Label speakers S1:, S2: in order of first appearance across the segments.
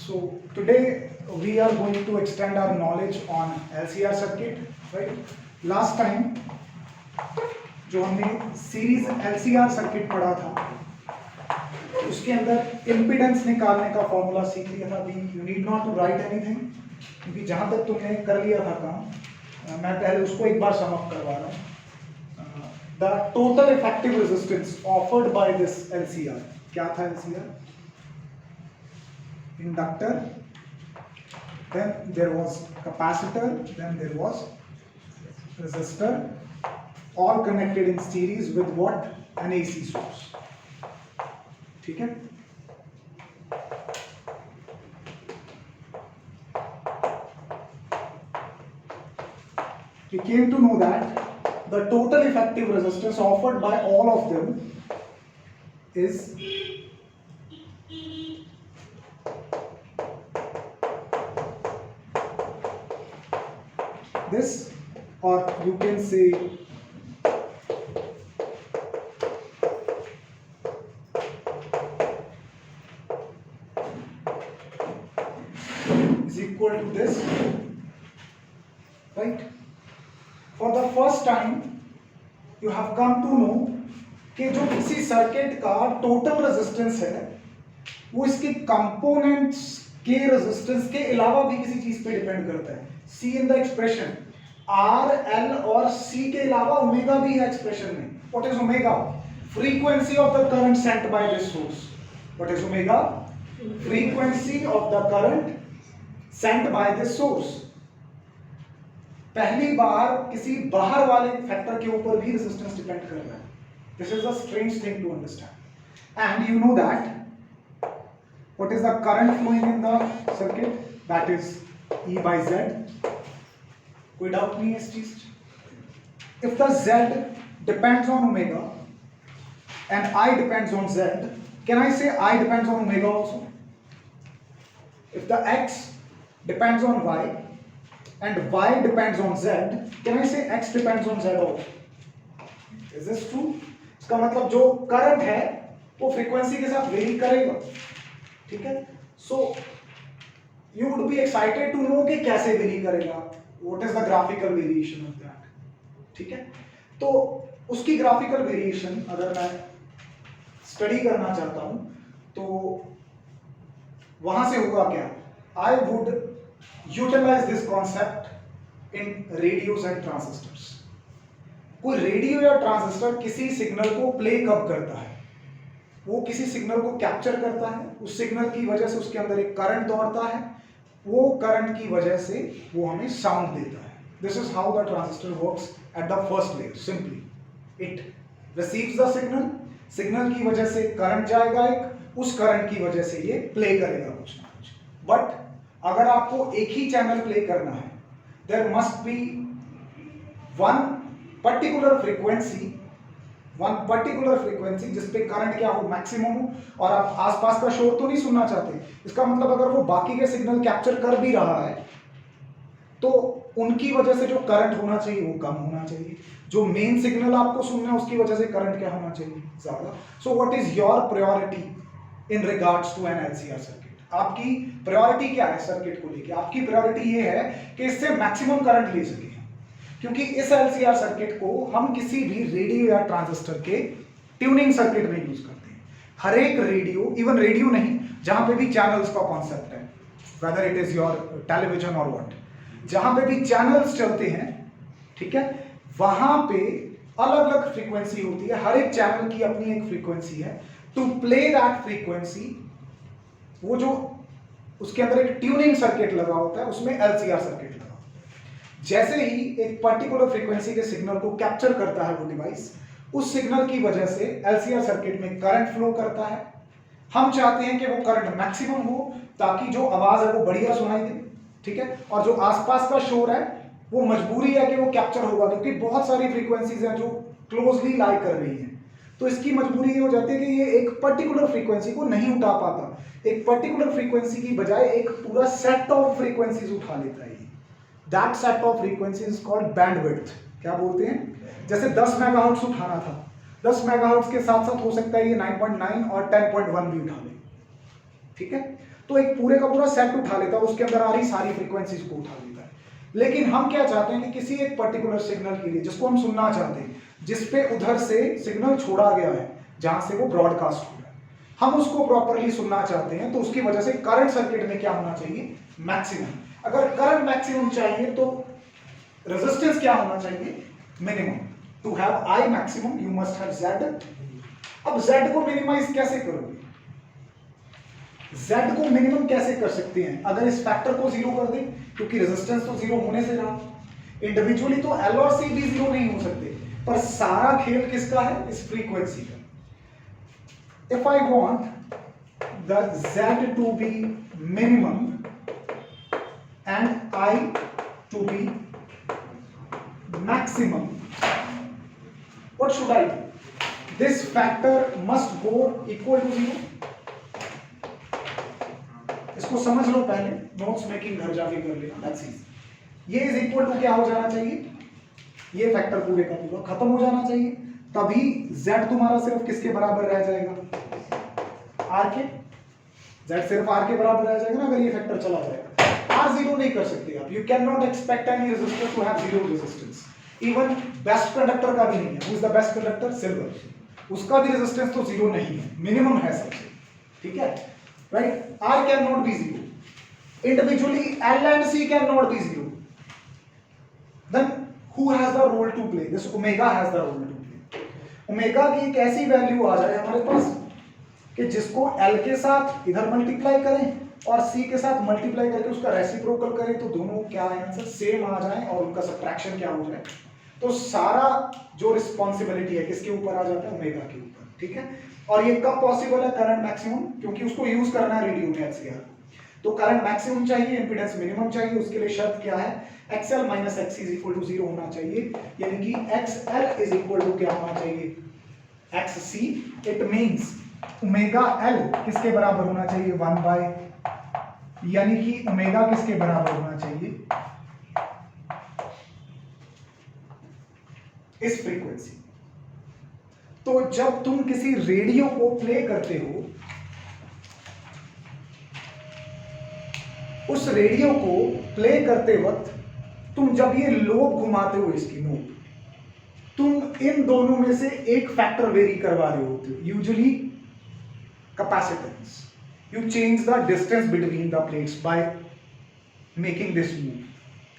S1: So today we are going to extend our knowledge on LCR circuit, right? Last time जो हमने series LCR circuit पढ़ा था उसके अंदर इम्पीडेंस निकालने का फॉर्मूला सीख लिया था। अभी you need not to write anything, क्योंकि जहां तक तुमने कर लिया था काम मैं पहले उसको एक बार सम अप करवा रहा हूँ। The total effective resistance offered by this LCR, क्या था LCR? Inductor, then there was capacitor, then there was resistor, all connected in series with what? An AC source. ठीक है? We came to know that the total effective resistance offered by all of them is this, or you can say is equal to this, right? For the first time you have come to know कि जो किसी circuit का total resistance है वो इसके components के resistance के अलावा भी किसी चीज पे डिपेंड करता है। See in the expression, R L और सी के अलावा ओमेगा भी है एक्सप्रेशन में। What is omega? Frequency of the current sent by this source. What is omega? Frequency of the current sent by this source. पहली बार किसी बाहर वाले फैक्टर के ऊपर भी रेजिस्टेंस डिपेंड कर रहा है। This is a strange thing to understand. And you know that what is the current flowing in the circuit? That is E by Z. कोई डाउट नहीं है इस चीज? If the Z depends on omega and I depends on Z, can I say I depends on omega also? If the X depends on Y and Y depends on Z, can I say X depends on Z also? Is this true? इसका मतलब जो current है वो frequency के साथ very करेगा, ठीक है? So you would be excited to know कि कैसे वेरी करेगा, what is the graphical variation of that, ठीक है? तो उसकी ग्राफिकल वेरिएशन अगर मैं स्टडी करना चाहता हूं तो वहां से होगा क्या? I would utilize this concept in radios and transistors. कोई रेडियो या ट्रांजिस्टर किसी सिग्नल को प्ले कब करता है? वो किसी सिग्नल को कैप्चर करता है, उस सिग्नल की वजह से उसके अंदर एक करंट दौड़ता है, वो करंट की वजह से वो हमें साउंड देता है। This is how the transistor works at the first layer. Simply it receives the signal, signal की वजह से करंट जाएगा एक, उस करंट की वजह से ये प्ले करेगा कुछ ना कुछ। बट अगर आपको एक ही चैनल प्ले करना है, there must be one particular frequency जिसपे करंट क्या हो, मैक्सिमम हो, और आप आसपास का शोर तो नहीं सुनना चाहते। इसका मतलब अगर वो बाकी के सिग्नल कैप्चर कर भी रहा है तो उनकी वजह से जो करंट होना चाहिए वो कम होना चाहिए, जो मेन सिग्नल आपको सुनना है उसकी वजह से करंट क्या होना चाहिए, ज्यादा। So what is your priority in regards to an LCR circuit? आपकी प्रायोरिटी क्या है सर्किट को लेके? आपकी प्रायोरिटी ये है कि इससे मैक्सिमम करंट ले सके, क्योंकि इस LCR सर्किट को हम किसी भी रेडियो या ट्रांजिस्टर के ट्यूनिंग सर्किट में यूज करते हैं। हर एक रेडियो, इवन रेडियो नहीं, जहां पे भी चैनल्स का कॉन्सेप्ट है, whether it is your television और व्हाट, जहां पे भी चैनल्स चलते हैं, ठीक है, वहां पे अलग अलग फ्रीक्वेंसी होती है। हर एक चैनल की अपनी एक फ्रीक्वेंसी है। टू प्ले दैट फ्रीक्वेंसी, वो जो उसके अंदर एक ट्यूनिंग सर्किट लगा होता है, उसमें LCR सर्किट लगा। जैसे ही एक पर्टिकुलर फ्रीक्वेंसी के सिग्नल को कैप्चर करता है वो डिवाइस, उस सिग्नल की वजह से LCR सर्किट में करंट फ्लो करता है। हम चाहते हैं कि वो करंट मैक्सिमम हो ताकि जो आवाज है वो बढ़िया सुनाई दे, ठीक है, और जो आसपास का शोर है वो मजबूरी है कि वो कैप्चर होगा, क्योंकि बहुत सारी फ्रीक्वेंसीज हैं जो क्लोजली लाई कर रही हैं। तो इसकी मजबूरी ये हो जाती है कि ये एक पर्टिकुलर फ्रीक्वेंसी को नहीं उठा पाता। एक पर्टिकुलर फ्रीक्वेंसी की बजाय एक पूरा सेट ऑफ फ्रीक्वेंसीज उठा लेता है। That set of frequency is called bandwidth। क्या बोलते हैं? जैसे 10 मेगाहर्ट्ज उठाना था, 10 मेगाहर्ट्ज के साथ साथ हो सकता है ये 9.9 और 10.1 भी उठा ले, ठीक है। तो एक पूरे का पूरा सेट उठा लेता है, उसके अंदर आ रही सारी फ्रीक्वेंसीज को उठा लेता है। लेकिन हम क्या चाहते हैं कि किसी एक पर्टिकुलर सिग्नल के लिए जिसको हम सुनना चाहते हैं, जिसपे उधर से सिग्नल छोड़ा गया है, जहां से वो ब्रॉडकास्ट हो रहा है, हम उसको प्रॉपरली सुनना चाहते हैं, तो उसकी वजह से करंट सर्किट में क्या होना चाहिए, मैक्सिमम। अगर करंट मैक्सिमम चाहिए तो रेजिस्टेंस क्या होना चाहिए, minimum. To have I maximum you must have Z. अब जेड को मिनिमाइज कैसे करोगे, जेड को मिनिमम कैसे कर सकते हैं, अगर इस फैक्टर को जीरो कर दें, क्योंकि रेजिस्टेंस तो जीरो होने से रहा। इंडिविजुअली तो एल और सी भी जीरो नहीं हो सकते, पर सारा खेल किसका है, इस फ्रीक्वेंसी का। If I want the Z to be minimum and I to be maximum, what should I do? This factor must go equal to 0. इसको समझ लो पहले, नोट्स मेकिंग घर जाके कर लेना, दैट्स इजी। ये इज इक्वल टू क्या हो जाना चाहिए, ये फैक्टर पूरे का पूरा खत्म हो जाना चाहिए, तभी z तुम्हारा सिर्फ किसके बराबर रह जाएगा, r के। z सिर्फ r के बराबर रह जाएगा ना अगर ये फैक्टर चला जाएगा। R जीरो नहीं कर सकते आप, you can not expect any resistor to have zero resistance. Even best conductor का भी नहीं है। Who is the best conductor, silver, उसका भी रेजिस्टेंस तो जीरो नहीं है, मिनिमम है सबसे, ठीक है, right. R can not be zero, individually L and C can not be zero. Then who has the role to play, this omega has the role to play. Omega की एक ऐसी value आ जाए हमारे पास कि जिसको L के साथ इधर मल्टीप्लाई करें और C के साथ मल्टीप्लाई करके उसका रेसिप्रोकल करें, तो दोनों क्या आंसर सेम आ जाए और उनका सब्ट्रैक्शन क्या हो जाए, तो सारा जो रिस्पॉन्सिबिलिटी है किसके ऊपर आ जाता है, ओमेगा के ऊपर, ठीक है। और ये कब पॉसिबल है, करंट मैक्सिमम, क्योंकि उसको यूज करना है रेडियो में एचसीआर। तो करंट मैक्सिमम चाहिए, इंपीडेंस मिनिमम चाहिए, उसके लिए शर्त क्या है, XL minus XC is equal to 0 होना चाहिए, यानी कि XL इज इक्वल टू क्या होना चाहिए, XC। It means omega L किसके बराबर होना चाहिए, 1 बाय, यानी कि ओमेगा किसके बराबर होना चाहिए, इस फ्रीक्वेंसी। तो जब तुम किसी रेडियो को प्ले करते हो, उस रेडियो को प्ले करते वक्त तुम जब ये लोब घुमाते हो इसकी नोट, तुम इन दोनों में से एक फैक्टर वेरी करवा रहे होते हो, usually capacitance. You change the distance between the plates by making this move.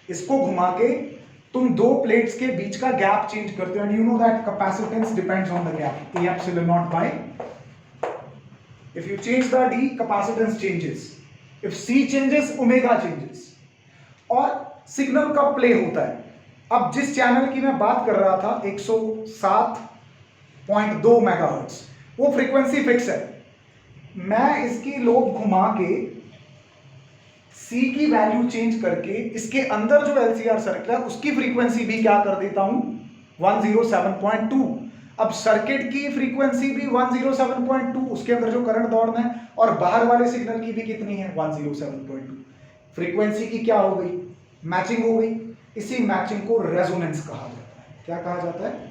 S1: इसको घुमा के तुम दो प्लेट्स के बीच का गैप चेंज करते हो, and you know that capacitance depends on the gap, A epsilon naught by, if you change the D, capacitance changes, if C changes, omega changes। और सिग्नल कब प्ले होता है, अब जिस चैनल की मैं बात कर रहा था 107.2 मेगाहर्ट्ज, वो फ्रीक्वेंसी फिक्स है। मैं इसकी लोब घुमा के C की वैल्यू चेंज करके इसके अंदर जो LCR सर्किट है उसकी फ्रीक्वेंसी भी क्या कर देता हूं, 107.2। अब सर्किट की फ्रीक्वेंसी भी 107.2, उसके अंदर जो करंट दौड़ना है, और बाहर वाले सिग्नल की भी कितनी है, 107.2। फ्रीक्वेंसी की क्या हो गई, मैचिंग हो गई। इसी मैचिंग को रेजोनेंस कहा जाता है। क्या कहा जाता है,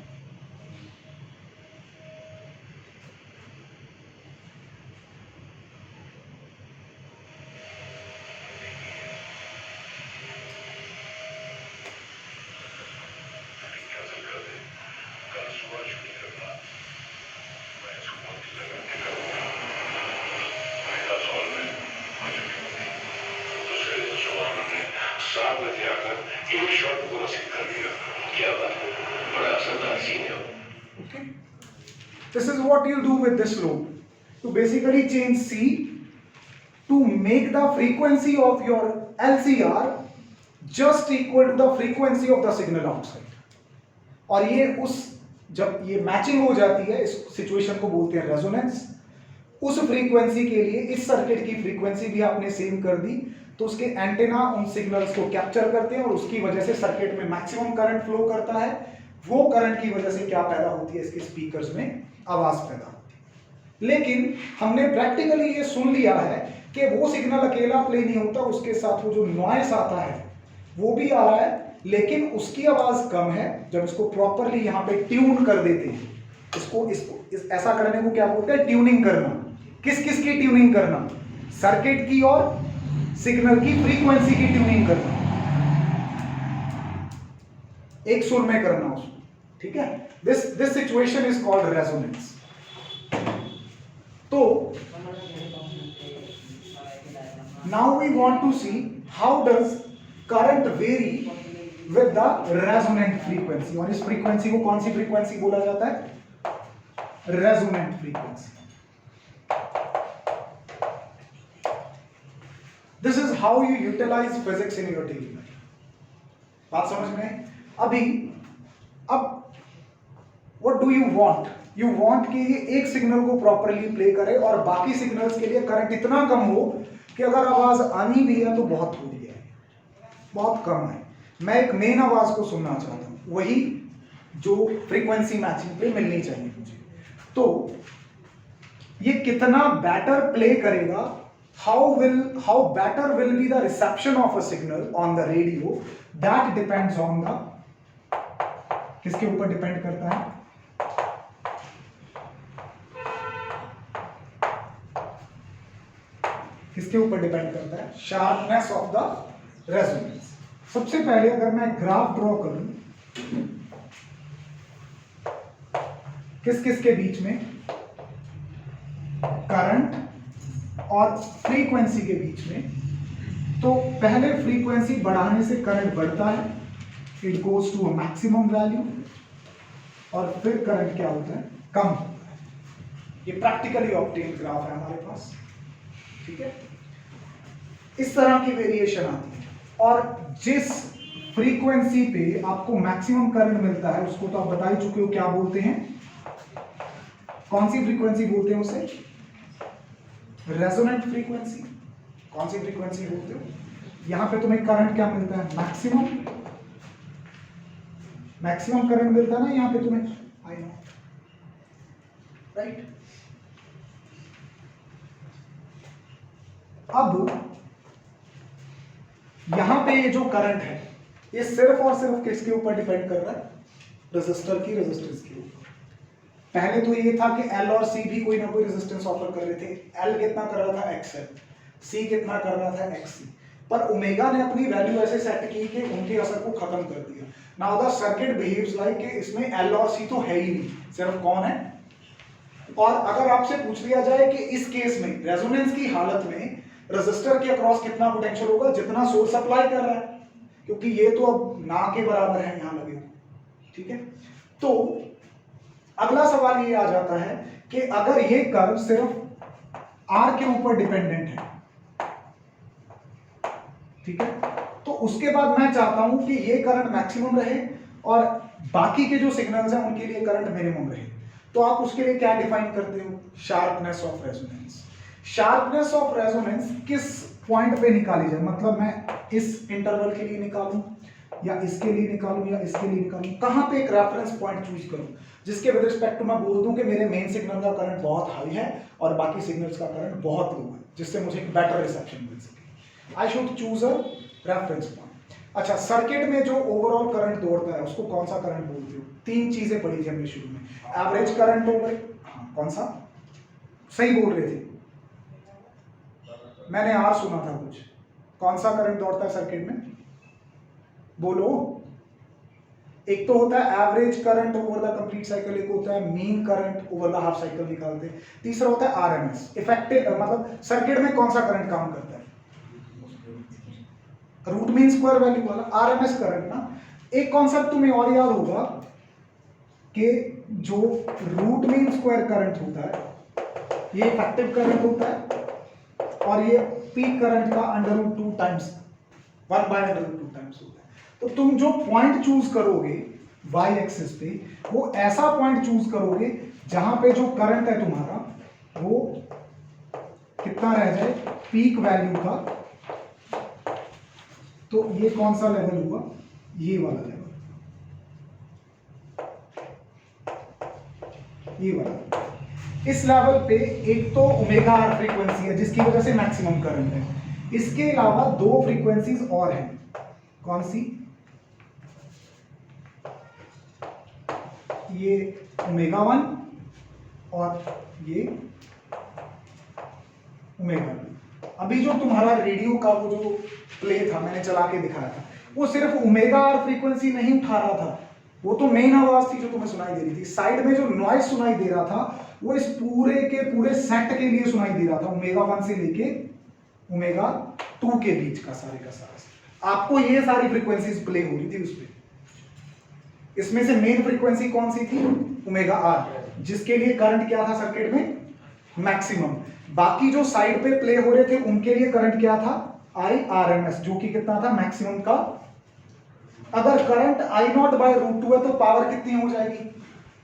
S1: this is what you do with this loop, to basically change C to make the frequency of your LCR just equal to the frequency of the signal outside। और ये उस जब ये मैचिंग हो जाती है, इस सिचुएशन को बोलते हैं रेजोनेंस। उस फ्रीक्वेंसी के लिए इस सर्किट की फ्रीक्वेंसी भी आपने सेम कर दी, तो उसके एंटेना उन सिग्नल्स को कैप्चर करते हैं और उसकी वजह से सर्किट में मैक्सिमम करंट फ्लो करता है। वो करंट की वजह से क्या पैदा होती है, इसके स्पीकर्स में आवाज पैदा होती है। लेकिन हमने प्रैक्टिकली ये सुन लिया है कि वो सिग्नल अकेला प्ले नहीं होता, उसके साथ वो जो नॉइस आता है वो भी आ रहा है, लेकिन उसकी आवाज कम है। जब इसको प्रॉपरली यहाँ पे ट्यून कर देते हैं, इसको ऐसा करने को क्या बोलते हैं, ट्यूनिंग करना। किस किस की ट्यूनिंग करना, सर्किट की और सिग्नल की फ्रीक्वेंसी की ट्यूनिंग करना, एक सुर में करना उसको, ठीक है। This situation is called resonance. तो now we want to see how does current vary with the resonant frequency, और इस फ्रीक्वेंसी को कौन सी फ्रीक्वेंसी बोला जाता है? Resonant frequency. This is how you utilize physics in your daily life. बात समझ में? अभी अब what do you want? You want कि ये एक सिग्नल को प्रॉपरली प्ले करे और बाकी सिग्नल्स के लिए करंट इतना कम हो कि अगर आवाज आनी भी है तो बहुत थोड़ी है, बहुत कम है। मैं एक मेन आवाज को सुनना चाहता हूं, वही जो फ्रीक्वेंसी मैचिंग पे मिलनी चाहिए मुझे। तो ये कितना बेटर प्ले करेगा, how better will be the reception of a signal on the radio, that depends on the, किसके ऊपर डिपेंड करता है? किसके ऊपर डिपेंड करता है? Sharpness of the resonance. सबसे पहले अगर मैं ग्राफ ड्रॉ करूं किस किस के बीच में, करंट और फ्रीक्वेंसी के बीच में, तो पहले फ्रीक्वेंसी बढ़ाने से करंट बढ़ता है, it goes to a maximum value, और फिर करंट क्या होता है? कम होता है। ये प्रैक्टिकली ऑब्टेन ग्राफ है हमारे पास, ठीक है। इस तरह की वेरिएशन आती है, और जिस फ्रीक्वेंसी पे आपको मैक्सिमम करंट मिलता है उसको तो आप बता ही चुके हो क्या बोलते हैं, कौन सी फ्रीक्वेंसी बोलते हैं उसे? Resonant frequency. कौन सी फ्रीक्वेंसी बोलते हो? यहां पे तुम्हें करंट क्या मिलता है? मैक्सिमम, मैक्सिमम करंट मिलता है ना यहां पे तुम्हें, आई नो, राइट। अब यहां पे ये जो करंट है ये सिर्फ और सिर्फ किसके ऊपर डिपेंड कर रहा है? रेजिस्टर की रेजिस्टेंस के ऊपर। पहले तो ये था कि L और C भी कोई ना कोई रेजिस्टेंस ऑफर कर रहे थे। L कितना कर रहा था? XL। C कितना कर रहा था? XC। पर ओमेगा ने अपनी वैल्यू ऐसे सेट की कि उनके असर को खत्म कर दिया। Now the circuit behaves like कि इसमें L और C तो है ही नहीं, सिर्फ कौन है? और अगर आपसे पूछ लिया जाए कि इस केस में रेजोनेंस की हालत में रेजिस्टर के अक्रॉस कितना पोटेंशियल होगा, जितना सोर्स सप्लाई कर रहा है, क्योंकि ये तो अब ना के बराबर है यहां लगे, ठीक है। तो अगला सवाल ये आ जाता है कि अगर ये कर्व सिर्फ R के ऊपर डिपेंडेंट है, ठीक है, तो उसके बाद मैं चाहता हूं कि ये करंट मैक्सिमम रहे और बाकी के जो सिग्नल्स हैं उनके लिए करंट मिनिमम रहे, तो आप उसके लिए क्या डिफाइन करते हो? Sharpness of resonance. Sharpness of resonance किस पॉइंट पे निकाली जाए? मतलब मैं इस इंटरवल के लिए निकालूं या इसके लिए निकालूं या इसके लिए निकालूं, कहां पे एक रेफरेंस पॉइंट चूज करूं जिसके विद रिस्पेक्ट टू मैं बोल दूं कि मेरे मेन सिग्नल का करंट बहुत हाई है और बाकी सिग्नल्स का करंट बहुत लो है, जिससे मुझे एक बेटर रिसेप्शन मिल सके। I should choose a reference point. अच्छा, सर्किट में जो ओवरऑल करंट दौड़ता है उसको कौन सा करंट बोलते हो? तीन चीजें पढ़ी थी हमने शुरू में, एवरेज करंट ओवर, कौन सा? सही बोल रहे थे, मैंने आर सुना था कुछ। कौन सा करंट दौड़ता है सर्किट में? बोलो। एक तो होता है average current over the complete cycle, एक होता है mean current over the half cycle निकालते, तीसरा होता है आरएमएस। इफेक्टिव मतलब सर्किट में कौन सा करंट काम करता है? रूट मीन स्क्वायर वैल्यू वाला आरएमएस करंट ना। एक कॉन्सेप्ट तुम्हें और याद होगा कि जो रूट मीन स्क्वायर करंट होता है ये इफेक्टिव करंट होता है और ये पीक करंट का √2 टाइम्स 1/√2 टाइम्स होता है। तो तुम जो पॉइंट चूज करोगे y एक्सिस पे, वो ऐसा पॉइंट चूज करोगे जहां पे जो करंट है तुम्हारा वो कितना रह जाए? पीक वैल्यू का। तो ये कौन सा लेवल हुआ? ये वाला लेवल, ये वाला। इस लेवल पे एक तो ओमेगा आर फ्रीक्वेंसी है जिसकी वजह से मैक्सिमम करंट है, इसके अलावा दो फ्रीक्वेंसीज और हैं। कौन सी? ये ओमेगा 1 और ये ओमेगा 2। अभी जो तुम्हारा रेडियो का वो जो प्ले था मैंने चला के दिखाया था, वो सिर्फ ओमेगा आर फ्रीक्वेंसी नहीं उठा रहा था, वो तो मेन आवाज थी जो तुम्हें सुनाई दे रही थी। साइड में जो नॉइज सुनाई दे रहा था वो इस पूरे के पूरे सेट के लिए सुनाई दे रहा था, ओमेगा 1 से लेके ओमेगा 2 के बीच का सारे का सारा। आपको ये सारी फ्रीक्वेंसीज प्ले हो रही थी उस पर। इसमें से मेन फ्रीक्वेंसी कौन सी थी? ओमेगा आर, जिसके लिए करंट क्या था सर्किट में? मैक्सिमम। बाकी जो साइड पे प्ले हो रहे थे उनके लिए करंट क्या था? IRMS, जो कि कितना था? मैक्सिमम का। अगर करंट I0 बाय रूट 2 है तो पावर कितनी हो जाएगी?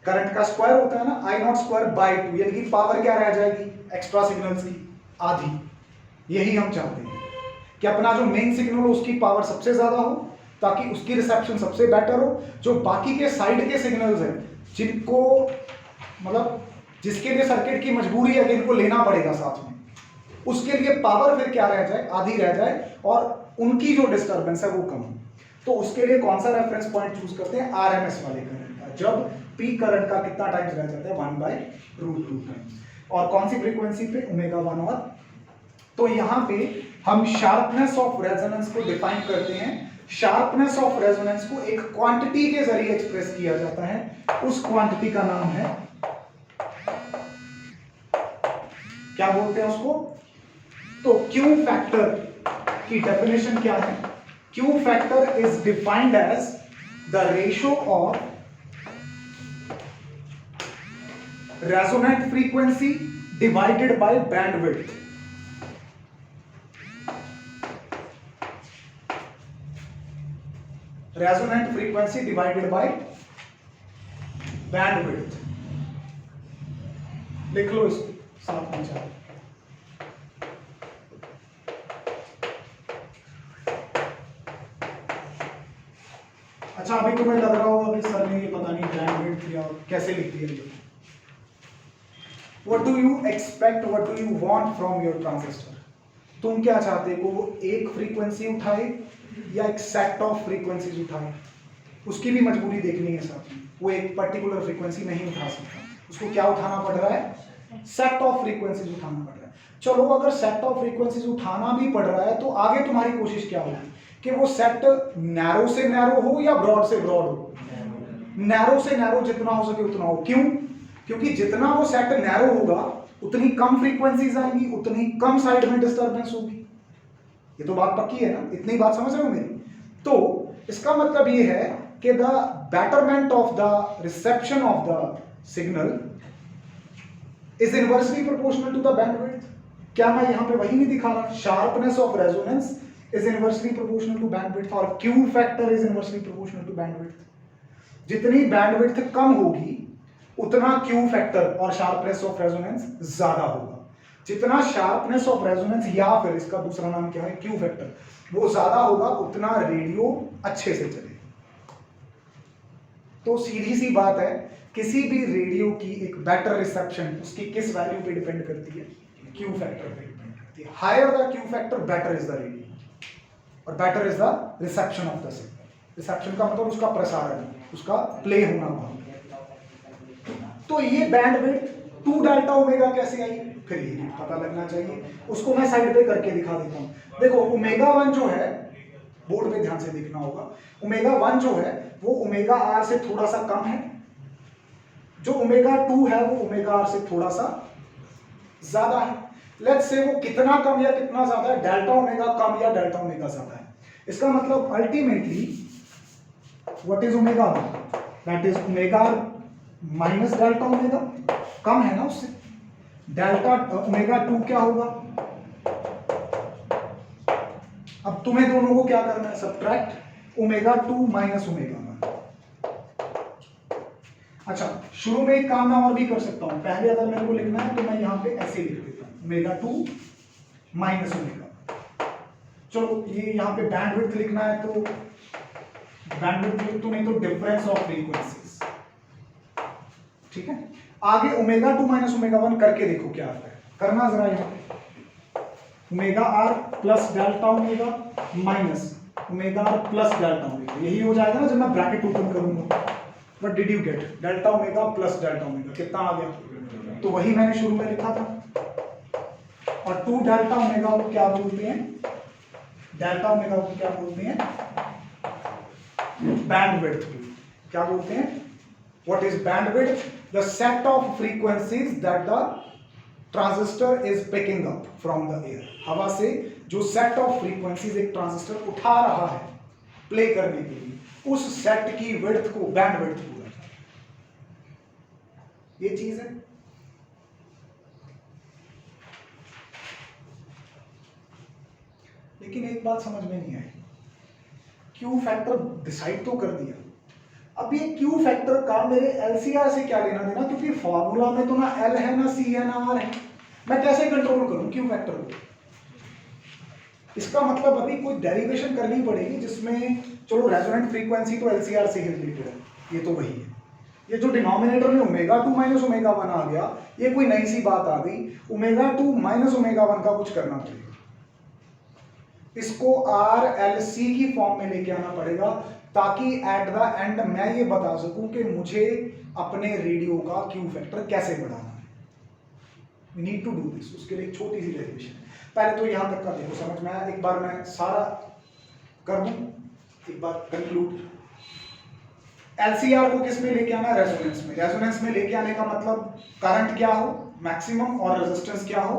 S1: करंट का स्क्वायर होता है ना, I0 स्क्वायर बाय 2, यानी कि पावर क्या रह जाएगी एक्स्ट्रा सिग्नल्स की? आधी। यही हम चाहते हैं कि अपना जो मेन सिग्नल हो उसकी पावर सबसे ज्यादा हो, ताकि उसकी रिसेप्शन सबसे बेटर हो। जो बाकी के साइड के सिग्नल्स हैं जिनको मतलब जिसके लिए सर्किट की मजबूरी है कि इनको लेना पड़ेगा साथ में, उसके लिए पावर फिर क्या रह जाए? आधी रह जाए, और उनकी जो डिस्टर्बेंस है वो कम हो। तो उसके लिए कौन सा रेफरेंस पॉइंट चूज करते हैं? आरएमएस वाले करंट का, जब पीक करंट का कितना टाइम्स रह जाता है? 1/√2 टाइम्स। और कौन सी फ्रीक्वेंसी पे? ओमेगा 1 और। तो यहां पे हम शार्पनेस ऑफ रेजोनेंस को डिफाइन करते हैं। शार्पनेस ऑफ रेजोनेंस को एक क्वांटिटी के जरिए एक्सप्रेस किया जाता है, उस क्वांटिटी का नाम है, क्या बोलते हैं उसको? तो क्यू फैक्टर की डेफिनेशन क्या है? Q factor is defined as the ratio of resonant frequency divided by bandwidth. Resonant frequency divided by bandwidth. लिख लो इसको साथ में चाहे। अच्छा, अभी तुम्हें लग रहा होगा कि सर ने ये पता नहीं बैंडविड्थ या कैसे लिख दिया। What do you expect, what do you want from your transistor? तुम क्या चाहते हो? वो एक फ्रीक्वेंसी उठाए या एक सेट ऑफ फ्रीक्वेंसीज उठाए? उसकी भी मजबूरी देखनी है साथ में। वो एक पर्टिकुलर फ्रीक्वेंसी नहीं उठा सकता, उसको क्या उठाना पड़ रहा है? सेट ऑफ फ्रीक्वेंसीज उठाना पड़ रहा है। चलो, अगर सेट ऑफ फ्रीक्वेंसीज उठाना भी पड़ रहा है तो आगे तुम्हारी कोशिश क्या होगी कि वो सेट नैरो से नैरो हो या ब्रॉड से ब्रॉड हो? नैरो से नैरो जितना हो सके उतना हो। क्यों? क्योंकि जितना वो सेट नैरो होगा उतनी कम फ्रीक्वेंसीज आएंगी, उतनी कम साइड में डिस्टर्बेंस होगी। ये तो बात पक्की है ना? इतनी बात समझ रहे हो मेरी? तो इसका मतलब ये है कि the betterment of the reception of the signal is inversely proportional to the bandwidth. क्या मैं यहां पे वही नहीं दिखा रहा? Sharpness of resonance is inversely proportional to bandwidth और Q factor is inversely proportional to bandwidth. जितनी बैंडविड्थ कम होगी उतना क्यू फैक्टर और शार्पनेस ऑफ रेजोनेंस ज्यादा होगा। जितना शार्पनेस ऑफ रेजोनेंस या फिर इसका दूसरा नाम क्या है? क्यू फैक्टर, वो ज्यादा होगा उतना रेडियो अच्छे से चलेगा। तो सीधी सी बात है, किसी भी रेडियो की एक बेटर रिसेप्शन उसकी किस वैल्यू पे डिपेंड करती है? क्यू फैक्टर पे डिपेंड करती है। Higher the Q factor better is the radio और better is the reception of the signal. Reception का मतलब उसका प्रसारण, उसका प्ले होना वहां। तो ये बैंडविड्थ 2 डेल्टा ओमेगा कैसे आई? फिर ये भी पता लगना चाहिए। उसको मैं साइड पे करके दिखा देता हूं। देखो, ओमेगा 1 जो है, बोर्ड पे ध्यान से देखना होगा, ओमेगा 1 जो है वो ओमेगा आर से थोड़ा सा कम है। जो ओमेगा 2 है वो ओमेगा आर से थोड़ा सा ज्यादा है। लेट्स से वो कितना कम या कितना ज्यादा है? डेल्टा ओमेगा कम या डेल्टा ओमेगा ज्यादा है। इसका मतलब ultimately what is omega 1? That is omega minus delta omega, कम है ना उससे। डेल्टा ओमेगा 2 क्या होगा? अब तुम्हें दोनों को क्या करना है? Subtract omega 2 minus omega 1। अच्छा, शुरू में एक काम मैं और भी कर सकता हूं। पहले अगर मेरे को लिखना है तो मैं यहां पे ऐसे लिख देता हूं, ओमेगा 2 माइनस ओमेगा। चलो, ये यहां पे बैंडविड्थ लिखना है तो बैंडविड्थ लिख दो, नहीं तो डिफरेंस ऑफ फ्रीक्वेंसीज। ठीक है, आगे ओमेगा 2 माइनस ओमेगा 1 करके देखो क्या आता है। करना जरा यहां पे omega R plus delta omega minus omega R plus delta omega, यही हो जाएगा ना जब मैं ब्रैकेट ओपन करूंगा। What did you get? Delta omega plus delta omega कितना आ गया? तो वही मैंने शुरू में लिखा था। और 2 डेल्टा ओमेगा को क्या बोलते हैं, डेल्टा ओमेगा को क्या बोलते हैं, बैंडविड्थ को क्या बोलते हैं, what is bandwidth, the set of frequencies that the transistor is picking up from the air. हवा से जो सेट ऑफ फ्रीक्वेंसीज एक ट्रांजिस्टर उठा रहा है प्ले करने के लिए, उस सेट की विड्थ को बैंडविड्थ बोला जाता है। ये चीज है। लेकिन एक बात समझ में नहीं आई, क्यू फैक्टर डिसाइड तो कर दिया, अब ये क्यू फैक्टर का मेरे एलसीआर से क्या लेना देना, क्योंकि फॉर्मूला में तो ना एल है ना सी है ना आर है, मैं कैसे कंट्रोल करूं क्यू फैक्टर को। इसका मतलब अभी कोई डेरिवेशन करनी पड़ेगी जिसमें, चलो रेजोनेंट फ्रीक्वेंसी तो एलसीआर से ही रिलेटेड है, ये तो वही है। ये जो डिनोमिनेटर में ओमेगा 2 माइनस ओमेगा 1 आ गया, ये कोई नई सी बात आ गई, ओमेगा 2 माइनस ओमेगा 1 का कुछ करना पड़ेगा, इसको आर एल सी की फॉर्म में लेके आना पड़ेगा, ताकि एट द एंड मैं ये बता सकूं कि मुझे अपने रेडियो का क्यू फैक्टर कैसे बढ़ाना है। We need to do this. उसके लिए एक छोटी सी डेरिवेशन है। पहले तो यहां तक का देखो समझ में आया, एक बार मैं सारा कर दूं, एक बार कंक्लूड। एलसीआर को किस में लेके आना है, रेजोनेंस में। रेजोनेंस में लेके आने का मतलब करंट क्या हो मैक्सिमम और रेजिस्टेंस क्या हो।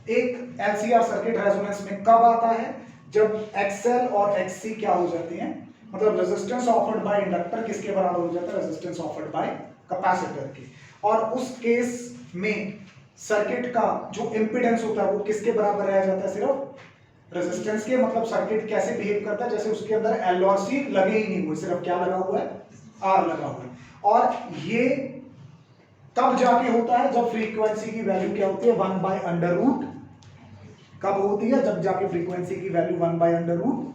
S1: एक एलसीआर सर्किट रेजोनेंस में कब आता है, जब एक्सएल और एक्ससी क्या हो जाते हैं, मतलब रेजिस्टेंस ऑफर्ड बाय इंडक्टर किसके बराबर हो जाता है, रेजिस्टेंस ऑफर्ड बाय कैपेसिटर के। और उस केस में सर्किट का जो इंपीडेंस होता है वो किसके बराबर रह जाता है, सिर्फ रेजिस्टेंस के। मतलब सर्किट कैसे बिहेव करता है, जैसे उसके अंदर एल और सी लगे ही नहीं हुए, सिर्फ क्या लगा हुआ है, आर लगा हुआ है। और ये तब जाके होता है जब फ्रीक्वेंसी की वैल्यू क्या होती है, 1 बाय अंडर रूट। कब होती है, जब जाके फ्रीक्वेंसी की वैल्यू 1 बाय अंडर रूट।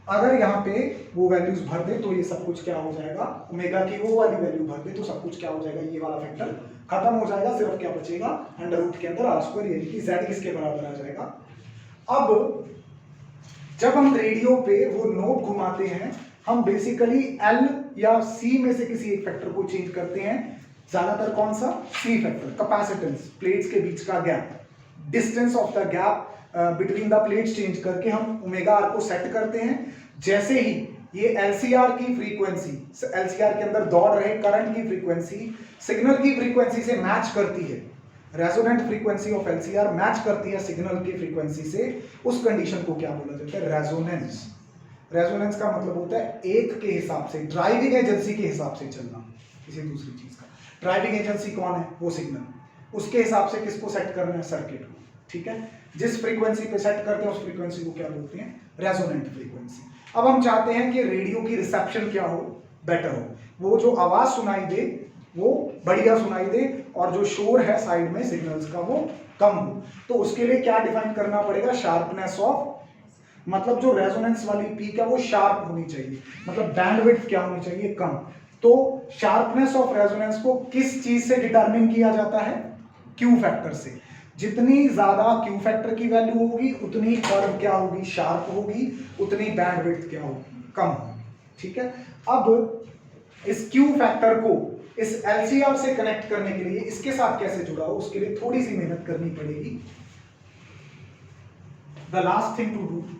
S1: अगर यहाँ पे वो वैल्यूज भर दे तो ये सब कुछ क्या हो जाएगा, ओमेगा की वो वाली वैल्यू भर दे तो सब कुछ क्या हो जाएगा, ये वाला फैक्टर खत्म हो जाएगा, सिर्फ क्या बचेगा, अंडर रूट के अंदर आर स्क्वायर, यानी कि z किसके बराबर आ जाएगा। अब जब हम रेडियो पे वो नोब घुमाते हैं, हम बेसिकली एल या सी में से किसी एक फैक्टर को चेंज करते हैं। ज्यादातर कौन सा, सी फैक्टर, कैपेसिटेंस, प्लेट्स के बीच का gap, distance of the gap between the plates change करके हम ओमेगा आर को सेट करते हैं। जैसे ही ये एलसीआर की फ्रीक्वेंसी, एलसीआर के अंदर दौड़ रहे करंट की फ्रीक्वेंसी सिग्नल की फ्रीक्वेंसी से मैच करती है, resonant frequency of LCR match करती है सिग्नल की फ्रीक्वेंसी से, उस कंडीशन को क्या बोला जाता है, रेजोनेंस। रेजोनेंस का मतलब होता है एक के हिसाब से, ड्राइविंग एजेंसी के हिसाब से चलना किसी दूसरी चीज का। ड्राइविंग एजेंसी कौन है, वो सिग्नल, उसके हिसाब से किसको सेट करना है, सर्किट को। ठीक है, जिस फ्रीक्वेंसी पे सेट करते हैं उस फ्रीक्वेंसी को क्या बोलते हैं, रेजोनेंट फ्रीक्वेंसी। अब हम चाहते हैं कि रेडियो की रिसेप्शन क्या हो, बेटर हो, वो जो आवाज सुनाई दे वो बढ़िया सुनाई दे, और जो शोर है साइड में सिग्नल्स का वो कम हो। तो उसके लिए क्या डिफाइन करना पड़ेगा, शार्पनेस ऑफ, मतलब जो रेजोनेंस वाली पीक है वो शार्प होनी चाहिए, मतलब बैंडविड्थ क्या होनी चाहिए, कम। तो शार्पनेस ऑफ रेजोनेंस को किस चीज से डिटरमिन किया जाता है, क्यू फैक्टर से। जितनी ज्यादा क्यू फैक्टर की वैल्यू होगी उतनी कर्व क्या होगी, शार्प होगी, उतनी बैंडविड्थ क्या होगी, कम होगी। ठीक है, अब इस क्यू फैक्टर को इस एलसीआर से कनेक्ट करने के लिए इसके साथ कैसे जुड़ा हो, उसके लिए थोड़ी सी मेहनत करनी पड़ेगी। The last thing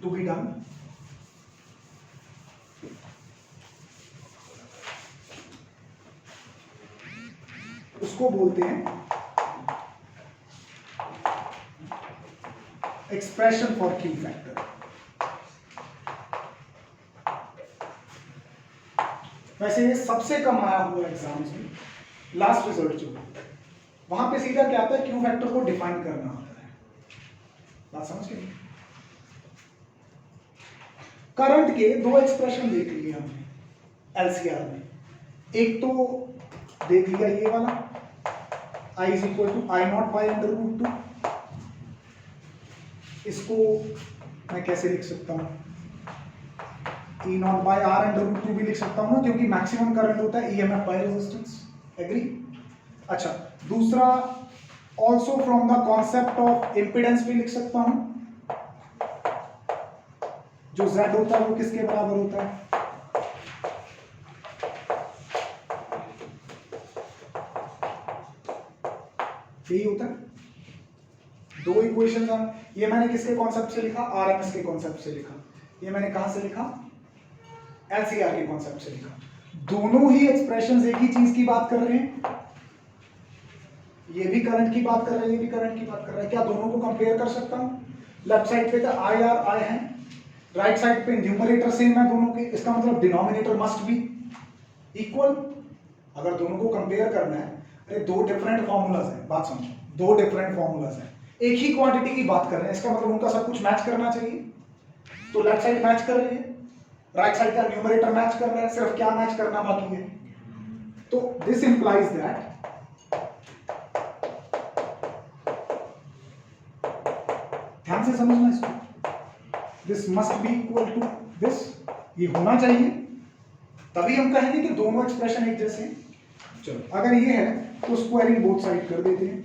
S1: to be done, उसको बोलते हैं एक्सप्रेशन फॉर क्यू फैक्टर। वैसे ये सबसे कम आया हुआ एग्जाम्स में, लास्ट रिजल्ट जो वहां पे सीधा क्या आता है, क्यू फैक्टर को डिफाइन करना होता है। बात समझ गए। करंट के दो एक्सप्रेशन देख लिए हमने एलसीआर में, एक तो देख लिया ये वाला I is equal to I not by under root 2। इसको मैं कैसे लिख सकता हूं, E not by R under root 2 भी लिख सकता हूं ना, क्योंकि मैक्सिमम करंट होता है ईएमएफ बाय रेजिस्टेंस। एग्री। अच्छा, दूसरा also from the concept of impedance भी लिख सकता हूं, जो Z होता है वो किसके बराबर होता है, यही होता है दो इक्वेशन हैं, ये मैंने किसके कॉन्सेप्ट से लिखा, आरएमएस के कॉन्सेप्ट से लिखा, ये मैंने कहां से लिखा, एलसीआर के कॉन्सेप्ट से लिखा। दोनों ही एक्सप्रेशंस एक ही चीज की बात कर रहे हैं, ये भी करंट की बात कर रहा है, ये भी करंट की बात कर रहा है। क्या दोनों को कंपेयर कर सकता हूं? लेफ्ट साइड पे तो आई आर आई है, राइट साइड पे न्यूमरेटर सेम है दोनों के, इसका मतलब डिनोमिनेटर मस्ट बी इक्वल। अगर दोनों को कंपेयर करना है, अरे दो डिफरेंट फॉर्मूलाज हैं, बात समझो, दो डिफरेंट फॉर्मूलाज हैं, एक ही क्वांटिटी की बात कर रहे हैं, इसका मतलब उनका सब कुछ मैच करना चाहिए। तो लेफ्ट साइड मैच कर रही है, राइट साइड का न्यूमरेटर मैच कर रहा है, सिर्फ क्या मैच करना बाकी है। तो दिस इंप्लाइज दैट ध्यान से समझना इसको, this must be equal to this, ये होना चाहिए, तभी हम कहेंगे कि दोनों एक्सप्रेशन एक जैसे हैं। चलो अगर ये है तो स्क्वायरिंग बोथ साइड कर देते हैं।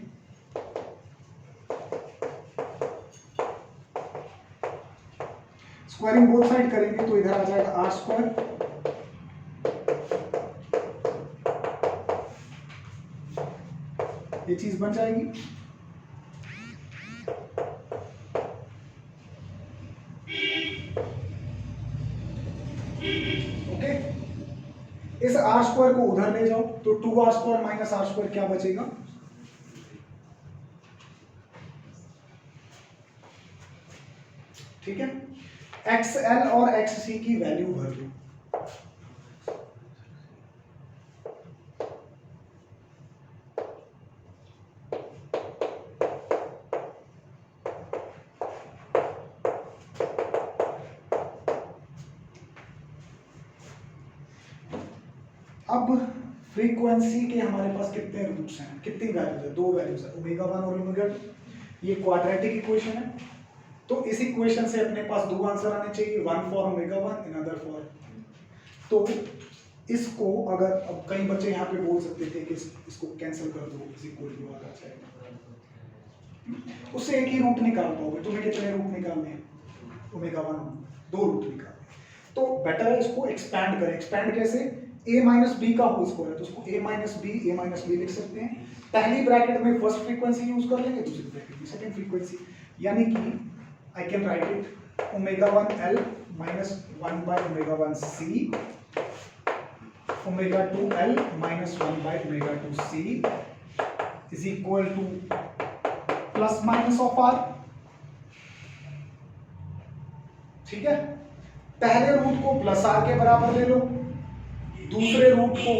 S1: स्क्वायरिंग बोथ साइड करेंगे तो इधर आ जाएगा आर स्क्वायर, ये चीज बन जाएगी। ओके, इस आर स्क्वायर को उधर ले जाओ तो 2r square minus are square क्या बचेगा, ठीक है। XL और XC की वैल्यू भर दो, अब फ्रीक्वेंसी के हमारे पास कितने रूट्स हैं, कितनी वैल्यूज है, दो वैल्यूज है, ओमेगा 1 और ओमेगा 2। ये क्वाड्रेटिक इक्वेशन है, तो इस इक्वेशन से अपने पास दो आंसर आने चाहिए, one for omega 1 another for. तो इसको अगर, अब कई बच्चे यहाँ पे बोल सकते थे कि इसको कैंसिल कर दो, इस इक्वल टू आ जाएगा, उससे एक ही रूट निकाल पाओगे। तुम्हें कितने रूट निकालने हैं, ओमेगा 1 दो रूट निकालने, तो बेटर है इसको एक्सपैंड करें। एक्सपैंड कैसे, a माइनस बी का होल स्क्वायर है तो उसको a माइनस बी लिख सकते हैं। पहली ब्रैकेट में फर्स्ट फ्रीक्वेंसी यूज कर लेंगे, दूसरी ब्रैकेट में सेकंड फ्रीक्वेंसी, यानी कि I can write it omega 1 L minus 1 by omega 1 C, omega 2 L minus 1 by omega 2 C is equal to plus minus of R। ठीक है, पहले रूट को प्लस आर के बराबर ले लो, दूसरे रूट को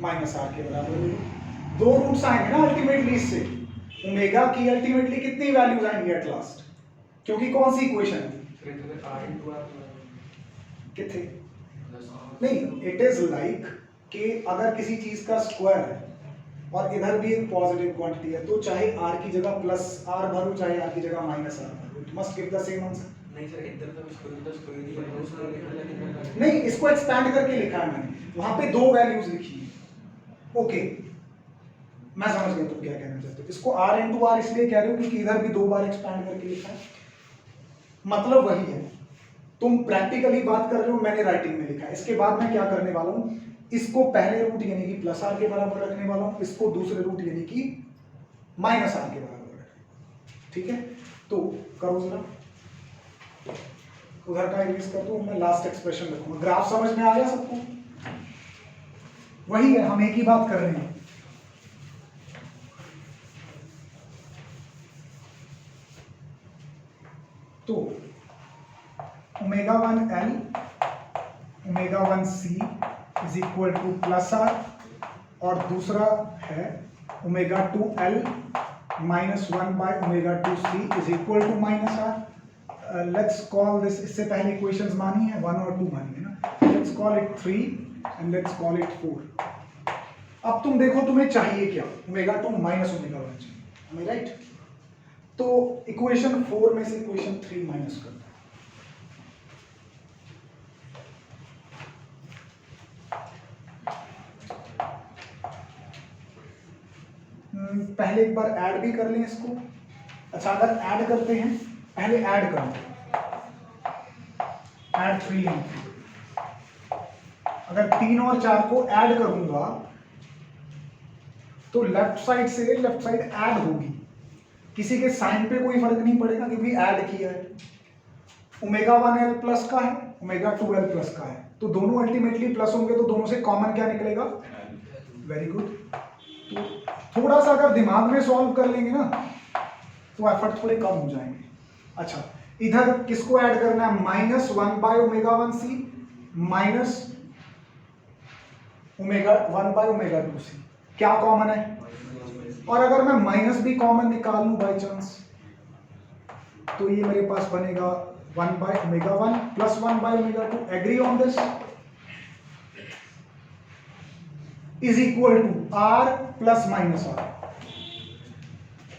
S1: माइनस आर के बराबर ले लो। दो रूट्स आएंगे ना अल्टीमेटली इससे, ओमेगा की अल्टीमेटली कितनी वैल्यूज आएंगी एट लास्ट, क्योंकि कौन सी इक्वेशन है, कितने नहीं, इट इज लाइक कि अगर किसी चीज का स्क्वायर है और इधर भी एक पॉजिटिव क्वांटिटी है, तो चाहे r की जगह प्लस r भरो, चाहे r की जगह माइनस r भरो, it must give the same answer. नहीं सर, इधर तो स्क्वायर नहीं, इसको एक्सपैंड करके लिखा है मैंने, वहां पे दो वैल्यूज लिखी है। ओके, मैं समझ गया तुम क्या कहना चाहते हो। इसको r इंटू आर इसलिए कह रहे हो क्योंकि इधर भी दो बार एक्सपैंड करके लिखा है, मतलब वही है। तुम प्रैक्टिकली बात कर रहे हो, मैंने राइटिंग में लिखा है। इसके बाद मैं क्या करने वाला हूँ, इसको पहले रूट यानी कि प्लस आर के बराबर रखने वाला हूँ, इसको दूसरे रूट यानी कि माइनस आर के बराबर रखने। ठीक है, तो करो जरा, उधर का इरेज कर दो, मैं लास्ट एक्सप्रेशन रखूंगा। ग्राफ समझ में आ गया सबको, वही है, हम एक ही बात कर रहे हैं। तो omega 1 L omega 1 C is equal to plus R, और दूसरा है omega 2 L minus 1 by omega 2 C is equal to minus R. Let's call this, इससे पहले इक्वेशंस मानी है 1 और 2 मानी है ना, let's call it 3 and let's call it 4। अब तुम देखो तुम्हें चाहिए क्या, ओमेगा 2 माइनस ओमेगा 1 चाहिए, राइट। तो इक्वेशन 4 में से इक्वेशन 3 माइनस कर दो। पहले एक बार ऐड भी कर लें इसको। अच्छा, अगर ऐड करते हैं, पहले ऐड कर दो, ऐड 3 एंड 3। अगर 3 और 4 को ऐड करूंगा तो लेफ्ट साइड से लेफ्ट साइड ऐड होगी, किसी के साइन पे कोई फर्क नहीं पड़ेगा क्योंकि ऐड किया है। ओमेगा 1l प्लस का है, ओमेगा 2l प्लस का है, तो दोनों अल्टीमेटली प्लस होंगे, तो दोनों से कॉमन क्या निकलेगा? Very good. तो थोड़ा सा अगर दिमाग में सॉल्व कर लेंगे ना तो एफर्ट थोड़े कम हो जाएंगे। अच्छा, इधर किसको ऐड करना है? Minus 1/ω1c minus omega 1/ω2c, क्या कॉमन है? और अगर मैं माइनस भी कॉमन निकाल लूं बाई चांस, तो ये मेरे पास बनेगा 1/ω1 plus 1/ω2। Agree on this? Is equal to R plus minus R.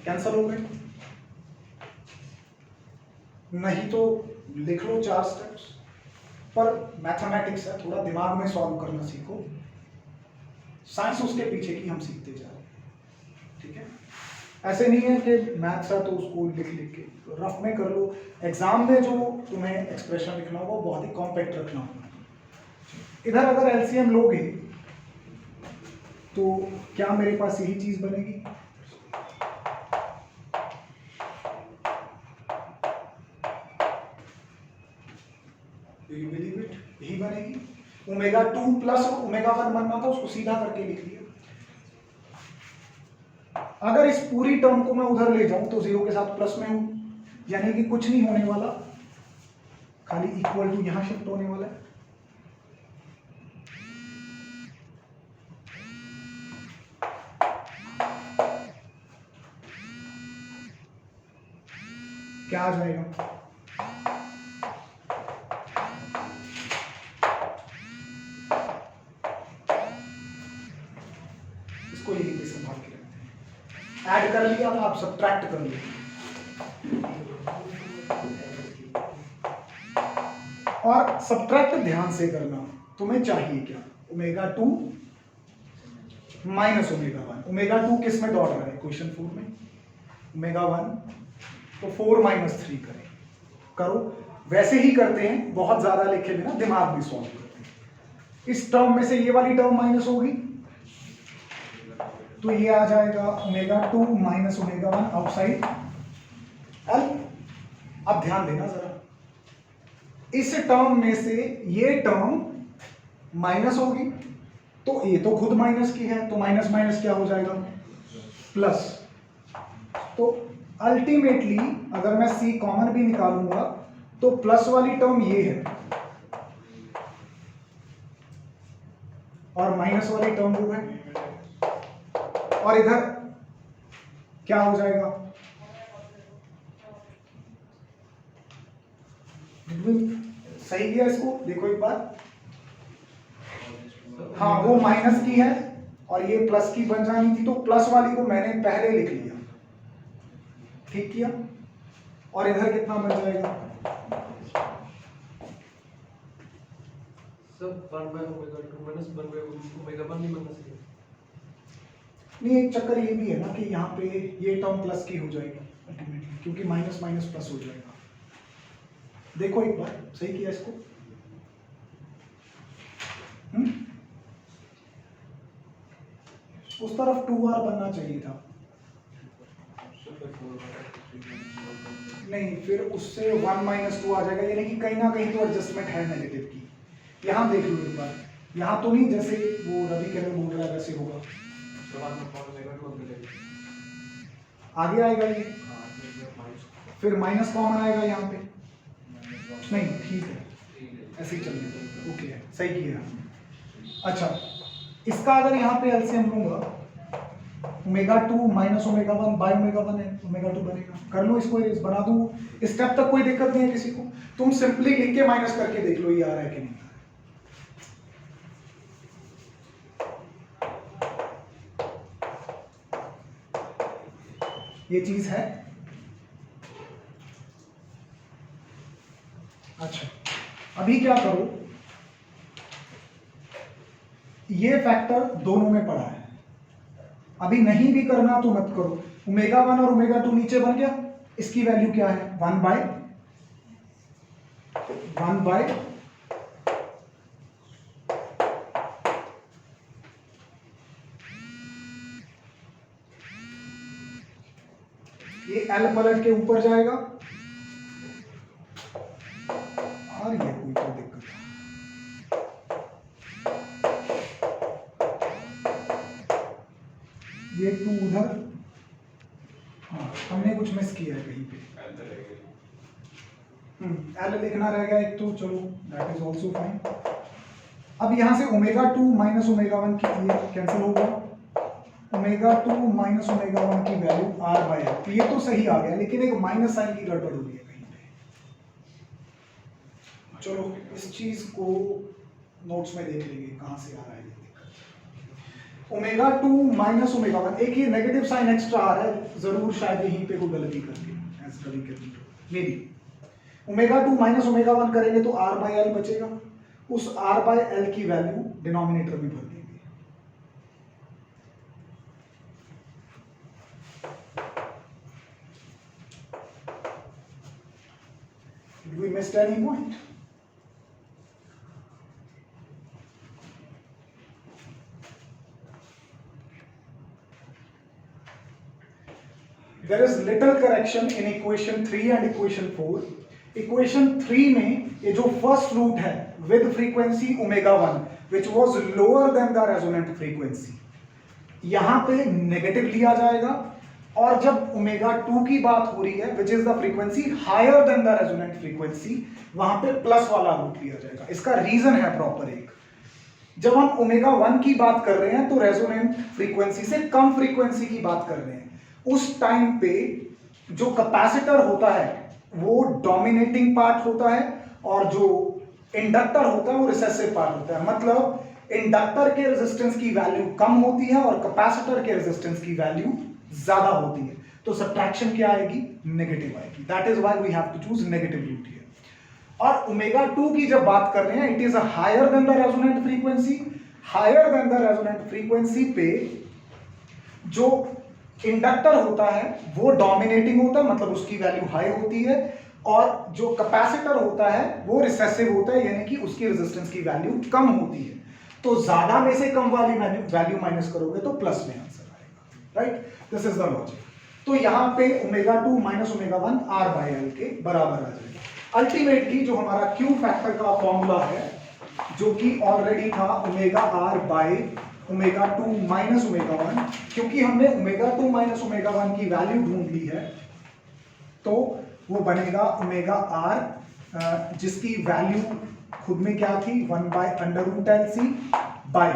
S1: Cancel हो गए? नहीं तो लिख लो 4 स्टेप्स, पर मैथमेटिक्स है, थोड़ा दिमाग में सॉल्व करना सीखो। साइंस उसके पीछे की हम सीखते जा रहे हैं, ठीक है? ऐसे नहीं है कि मैथ्स है तो उसको लिख लिख के रफ में कर लो। एग्जाम में जो तुम्हें एक्सप्रेशन लिखना होगा वो बहुत ही कॉम्पैक्ट रखना होगा। इधर अगर एलसीएम लोगे तो क्या मेरे पास यही चीज बनेगी? You believe it? यही बनेगी। ओमेगा 2 प्लस ओमेगा 1 बनना था, उसको सीधा करके लिख लिया। अगर इस पूरी टर्म को मैं उधर ले जाऊं तो 0 के साथ प्लस में हूं, यानी कि कुछ नहीं होने वाला, खाली इक्वल टू यहां शिफ्ट होने वाला है। क्या आ जाएगा? इसको यहीं पे संभाल के रखते हैं। ऐड कर लिया तो आप सब्ट्रैक्ट कर लीजिए, और सब्ट्रैक्ट ध्यान से करना। तुम्हें चाहिए क्या? Omega 2 minus omega 1। ओमेगा 2 किस में दौड़ रहा है? क्वेश्चन 4 में। ओमेगा 1 तो 4 माइनस 3 करें, करो। वैसे ही करते हैं, बहुत ज्यादा लिखे बिना, दिमाग भी सॉल्व करते हैं। इस टर्म में से ये वाली टर्म माइनस होगी तो ये आ जाएगा omega 2 minus omega 1 outside L. अब ध्यान देना जरा, इस टर्म में से ये टर्म माइनस होगी, तो ये तो खुद माइनस की है, तो माइनस माइनस क्या हो जाएगा? प्लस। तो अल्टीमेटली अगर मैं c कॉमन भी निकालूंगा तो प्लस वाली टर्म ये है और माइनस वाली टर्म वो है, और इधर क्या हो जाएगा? सही किया इसको? देखो एक बार, हाँ वो माइनस की है और ये प्लस की बन जानी थी, तो प्लस वाली को मैंने पहले लिख लिया, ठीक किया। और इधर कितना बन जाएगा?
S2: सब 1/ω2 माइनस 1/ω1 नहीं बनना चाहिए।
S1: नहीं, एक चक्कर ये भी है ना कि यहाँ पे ये टर्म प्लस की हो जाएगी अल्टीमेटली, क्योंकि माइनस माइनस प्लस हो जाएगा। देखो एक बार, सही किया इसको? उस तरफ 2r बनना चाहिए था। नहीं, फिर उससे 1 माइनस 2 आ जाएगा, यानी कि कहीं ना कहीं तो एडजस्टमेंट है नेगेटिव की। यहाँ देख लो एक बार, यहाँ तो नहीं, जैसे वो रवि किरण बोल रहा है वैसे होगा, आगे आएगा ये, फिर माइनस कॉमन आएगा यहाँ पे। नहीं ठीक है, ऐसे ही चलने दो, ओके है, सही किया। अच्छा, इसका अगर यहाँ पे एलसीएम लूंगा, omega 2 minus omega 1 by omega 1 है, ओमेगा 2 बनेगा। कर लो इसको, इस बना दूं स्टेप तक, कोई दिक्कत नहीं है किसी को। तुम सिंपली लिख के माइनस करके देख लो ये आ रहा है कि नहीं। ये चीज है। अच्छा, अभी क्या करो, ये फैक्टर दोनों में पड़ा है, अभी नहीं भी करना तो मत करो। ओमेगा 1 और ओमेगा 2 नीचे बन गया, इसकी वैल्यू क्या है? 1 बाय ये एल पलट के ऊपर जाएगा और ये कोई तो दिक्कत है। ये 2 उधर, हाँ हमने कुछ मिस किया है कहीं पे, एल लिखना रह गया एक तो, चलो दैट इज ऑल्सो फाइन। अब यहां से ω2 माइनस ω1 की ये कैंसिल होगा, ω2 माइनस ω1 की वैल्यू R/L, तो ये तो सही आ गया, लेकिन एक माइनस साइन की गड़बड़ हो रही है कहीं पे। चलो इस चीज को नोट्स में देख लेंगे कहां से आ रहा है ये दिक्कत। ω2 माइनस ω1, एक ये नेगेटिव साइन एक्स्ट्रा आ रहा है, जरूर शायद यहीं पे कोई गलती करके एज कभी करनी मेरी। ω2 माइनस ω1 करेंगे तो R/L बचेगा, उस R/L की वैल्यू डिनोमिनेटर में भर देंगे। Did we miss any point? There is little correction in equation 3 and equation 4. Equation 3 में ये जो फर्स्ट रूट है with frequency ω1 which was lower than the resonant frequency, यहां पे नेगेटिव लिया जाएगा, और जब ω2 की बात हो रही है which is the frequency higher than the resonant frequency, वहां पे प्लस वाला रूट लिया जाएगा। इसका रीजन है प्रॉपर एक, जब हम ω1 की बात कर रहे हैं तो रेजोनेंट फ्रीक्वेंसी से कम फ्रीक्वेंसी की बात कर रहे हैं, उस टाइम पे जो कैपेसिटर होता है वो डोमिनेटिंग पार्ट होता है और जो इंडक्टर होता है वो रिसेसिव पार्ट होता है। मतलब इंडक्टर के रेजिस्टेंस की वैल्यू कम होती है और कैपेसिटर के रेजिस्टेंस की वैल्यू ज्यादा होती है, तो सब्ट्रैक्शन क्या आएगी, नेगेटिव आएगी। That is why we have to choose negative root here. और ω2 की जब बात कर रहे हैं, it is higher than the resonant frequency, higher than the resonant frequency पे जो इंडक्टर होता है वो डोमिनेटिंग होता है, मतलब उसकी वैल्यू हाई होती है, और जो कैपेसिटर होता है वो रिसेसिव होता है, यानी कि उसकी रेजिस्टेंस की वैल्यू कम होती है। तो ज्यादा में से कम वाली वैल्यू माइनस करोगे तो प्लस में आंसर आएगा, right? This is the logic. तो यहां पे ω2 माइनस ω1 R/L के बराबर आ जाएगा। अल्टीमेटली जो हमारा Q फैक्टर का फॉर्मूला है, जो कि ऑलरेडी था ω/ω2 माइनस ω1, क्योंकि हमने ω2 माइनस ω1 की वैल्यू ढूंढ ली है, तो वो बनेगा ω/R, जिसकी वैल्यू खुद में क्या थी, 1/√LC by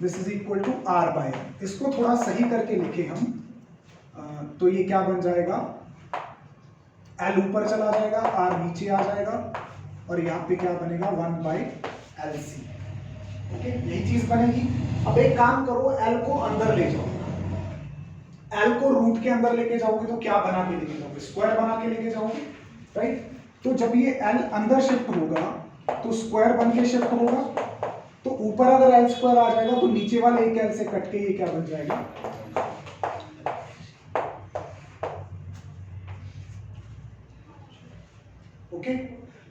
S1: this is equal to R/L। इसको थोड़ा सही करके लिखे हम, तो ये क्या बन जाएगा, L ऊपर चला जाएगा, R नीचे आ जाएगा, और यहाँ पे क्या बनेगा 1/LC। ओके, यही चीज बनेगी। अब एक काम करो, L को अंदर ले जाओ, L को रूट के अंदर लेके जाओगे तो क्या बना के लेके जाओगे, स्क्वायर बना के लेके जाओगे, राइट? तो जब ये L अंदर शिफ्ट होगा तो स्क्वायर बन के शिफ्ट होगा, तो ऊपर अगर L स्क्वायर आ जाएगा तो नीचे वाले एक L से कट के ये क्या बन जाएगा, ओके?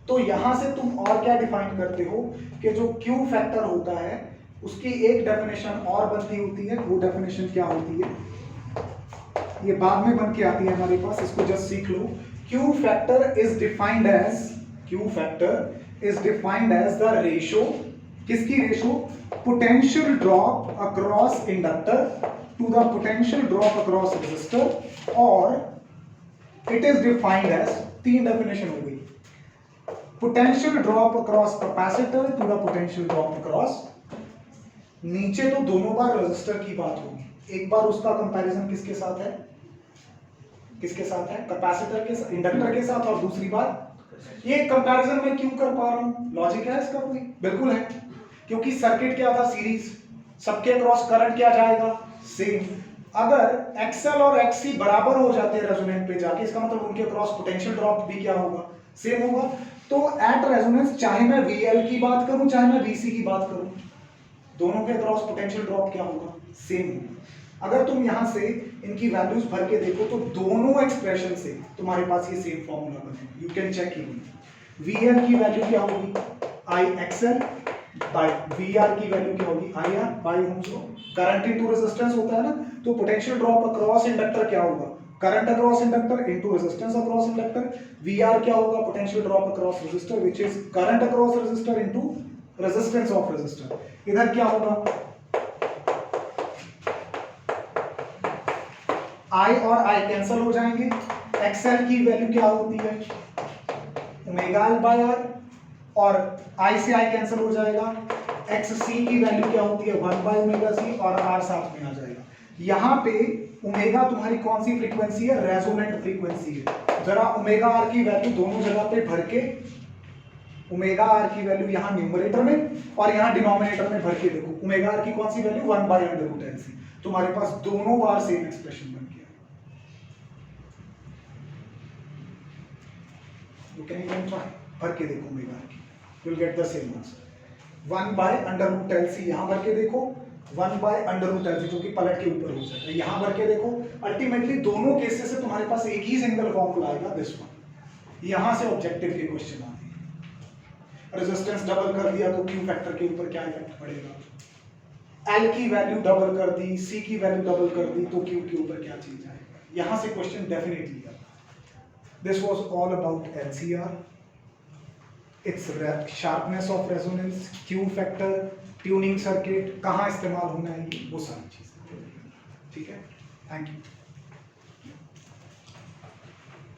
S1: तो यहां से तुम और क्या डिफाइन करते हो कि जो Q फैक्टर होता है उसकी एक डेफिनेशन और बनती होती है, वो डेफिनेशन क्या होती है, ये बाद में बन के आती है हमारे पास, इसको जस्ट सीख लो। Q factor is defined as the ratio, किसकी ratio, potential drop across inductor to the potential drop across resistor, और इट इज डिफाइंड एज, तीन डेफिनेशन हो गई, potential drop across capacitor to the potential drop across, नीचे तो दोनों बार resistor की बात होगी, एक बार उसका कंपैरिजन किसके साथ है, कैपेसिटर के, इंडक्टर के साथ, और दूसरी बार ये कंपैरिजन मैं क्यों कर पा रहा हूं, लॉजिक है इसका कोई, बिल्कुल है, क्योंकि सर्किट क्या था, सीरीज, सबके क्रॉस करंट क्या जाएगा, सेम। अगर XL और XC बराबर हो जाते हैं रेजोनेंट पे जाके, इसका मतलब उनके क्रॉस पोटेंशियल ड्रॉप भी क्या होगा, सेम होगा। तो एट रेजोनेंस चाहे मैं VL की बात करूं चाहे मैं VC की बात करूं, दोनों के क्रॉस पोटेंशियल ड्रॉप क्या होगा, सेम होगा। अगर तुम यहां से इनकी वैल्यूज भर के देखो तो दोनों एक्सप्रेशन से तुम्हारे पास ये सेम फॉर्मूला बनेगा, you can check it. VL की वैल्यू क्या होगी, IXL बाय VR की वैल्यू क्या होगी, IR by Ohm's law. Current into resistance होता है ना, तो पोटेंशियल ड्रॉप अक्रॉस इंडक्टर क्या होगा, current across inductor into resistance across inductor, VR क्या होगा, potential drop across resistor which is current across resistor into resistance of resistor. इधर क्या होगा, I और I कैंसिल हो जाएंगे, XL की वैल्यू क्या होती है ओमेगा L बाय R, और I से I कैंसिल हो जाएगा, XC की वैल्यू क्या होती है 1 बाय ओमेगा C, और R साथ में आ जाएगा। यहाँ पे ओमेगा तुम्हारी कौन सी फ्रीक्वेंसी है, रेजोनेंट फ्रीक्वेंसी है। जरा ओमेगा R की वैल्यू दोनों जगह पे भर के, ओमेगा R की वैल्यू यहाँ न्यूमरेटर में और यहाँ डिनोमिनेटर में भर के देखो, ओमेगा R की कौन सी value 1 by under root LC, तुम्हारे पास दोनों बार सेम एक्सप्रेशन बन गया। You can even try, भर के देखो ओमेगा R की, you will get the same answer। 1 by under root LC यहाँ भर के देखो, 1 बाय अंडर रूट LC जो कि पलट के ऊपर हो जाएगा, यहाँ भर के देखो। अल्टीमेटली दोनों केसेस से तुम्हारे पास एक ही सिंगल फॉर्मूला आएगा, दिस वन। यहाँ से ऑब्जेक्टिव के क्वेश्चन आते हैं। रेजिस्टेंस डबल कर दिया तो क्यू फैक्टर के ऊपर क्या इफेक्ट पड़ेगा, एल की वैल्यू डबल कर दी, सी की वैल्यू डबल कर दी तो क्यू के ऊपर क्या चीज आएगा, यहाँ से क्वेश्चन डेफिनेटली आता है। This was all about LCR, it's sharpness of resonance, Q factor, tuning circuit, कहाँ इस्तेमाल होना है, वो सारी चीजें। ठीक है, थैंक यू।